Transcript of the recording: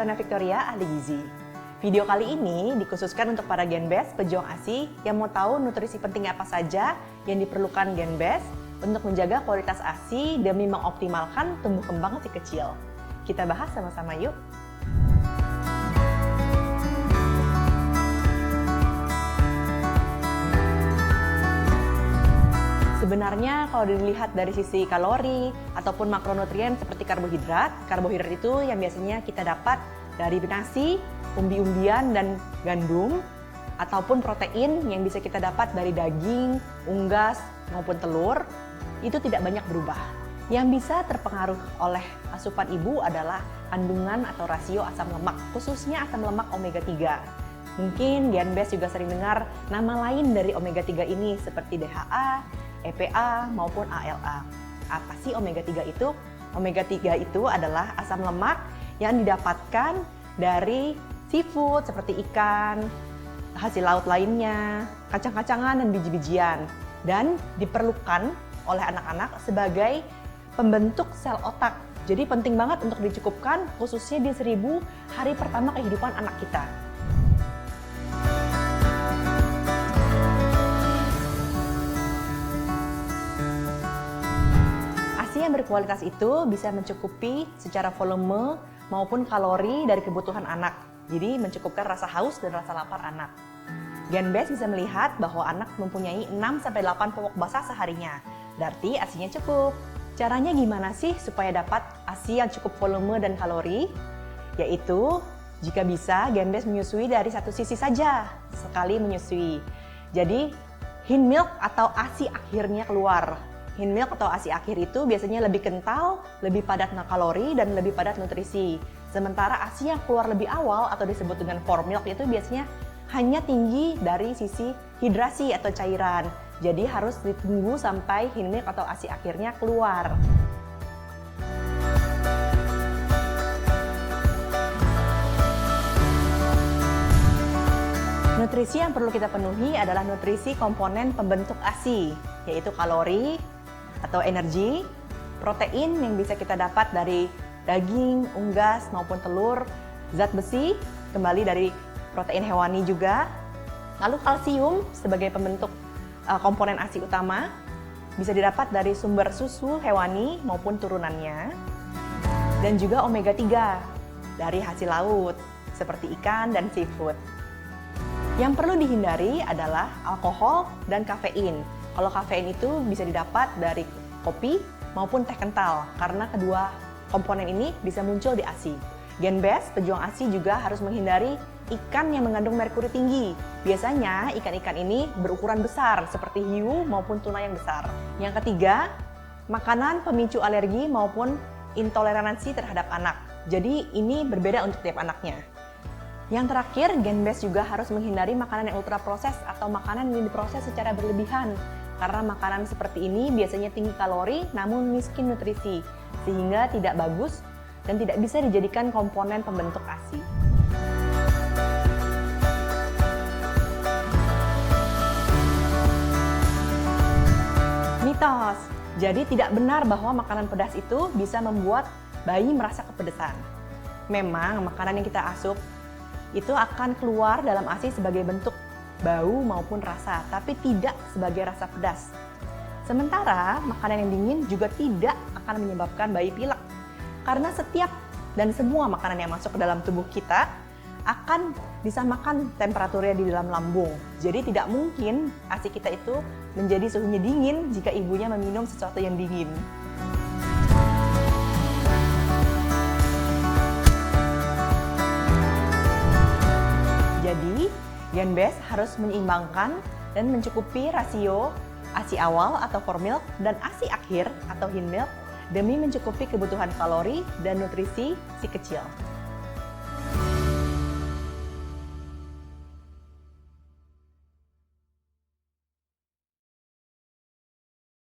Ana Victoria, ahli gizi. Video kali ini dikhususkan untuk para Genbest pejuang ASI yang mau tahu nutrisi penting apa saja yang diperlukan Genbest untuk menjaga kualitas ASI demi mengoptimalkan tumbuh kembang si kecil. Kita bahas sama-sama yuk. Sebenarnya kalau dilihat dari sisi kalori ataupun makronutrien seperti karbohidrat itu yang biasanya kita dapat dari nasi, umbi-umbian dan gandum, ataupun protein yang bisa kita dapat dari daging, unggas maupun telur, itu tidak banyak berubah. Yang bisa terpengaruh oleh asupan ibu adalah kandungan atau rasio asam lemak, khususnya asam lemak omega 3. Mungkin Genbest juga sering dengar nama lain dari omega 3 ini seperti DHA, EPA maupun ALA. Apa sih omega 3 itu? Omega 3 itu adalah asam lemak yang didapatkan dari seafood seperti ikan, hasil laut lainnya, kacang-kacangan dan biji-bijian, dan diperlukan oleh anak-anak sebagai pembentuk sel otak. Jadi penting banget untuk dicukupkan khususnya di 1000 hari pertama kehidupan anak kita. Yang berkualitas itu bisa mencukupi secara volume maupun kalori dari kebutuhan anak. Jadi mencukupkan rasa haus dan rasa lapar anak. Genbest bisa melihat bahwa anak mempunyai 6-8 popok basah seharinya. Berarti ASI-nya cukup. Caranya gimana sih supaya dapat ASI yang cukup volume dan kalori? Yaitu jika bisa Genbest menyusui dari satu sisi saja sekali menyusui. Jadi hind milk atau ASI akhirnya keluar. Hind milk atau ASI akhir itu biasanya lebih kental, lebih padat kalori, dan lebih padat nutrisi. Sementara ASI yang keluar lebih awal atau disebut dengan fore milk itu biasanya hanya tinggi dari sisi hidrasi atau cairan. Jadi harus ditunggu sampai hind milk atau ASI akhirnya keluar. Nutrisi yang perlu kita penuhi adalah nutrisi komponen pembentuk ASI, yaitu kalori, atau energi, protein yang bisa kita dapat dari daging, unggas maupun telur, zat besi kembali dari protein hewani juga, lalu kalsium sebagai pembentuk komponen ASI utama bisa didapat dari sumber susu hewani maupun turunannya, dan juga omega 3 dari hasil laut seperti ikan dan seafood. Yang perlu dihindari adalah alkohol dan kafein. Kalau kafein itu bisa didapat dari kopi maupun teh kental karena kedua komponen ini bisa muncul di ASI. Genbest pejuang ASI juga harus menghindari ikan yang mengandung merkuri tinggi. Biasanya ikan-ikan ini berukuran besar seperti hiu maupun tuna yang besar. Yang ketiga, makanan pemicu alergi maupun intoleransi terhadap anak. Jadi ini berbeda untuk tiap anaknya. Yang terakhir, Genbest juga harus menghindari makanan yang ultra proses atau makanan yang diproses secara berlebihan. Karena makanan seperti ini biasanya tinggi kalori namun miskin nutrisi, sehingga tidak bagus dan tidak bisa dijadikan komponen pembentuk ASI. Mitos, jadi tidak benar bahwa makanan pedas itu bisa membuat bayi merasa kepedesan. Memang makanan yang kita asup itu akan keluar dalam ASI sebagai bentuk bau maupun rasa, tapi tidak sebagai rasa pedas. Sementara makanan yang dingin juga tidak akan menyebabkan bayi pilek. Karena setiap dan semua makanan yang masuk ke dalam tubuh kita akan disamakan temperaturnya di dalam lambung. Jadi tidak mungkin ASI kita itu menjadi suhunya dingin jika ibunya meminum sesuatu yang dingin. Jadi, Genbest harus menyeimbangkan dan mencukupi rasio ASI awal atau fore milk dan ASI akhir atau hind milk demi mencukupi kebutuhan kalori dan nutrisi si kecil.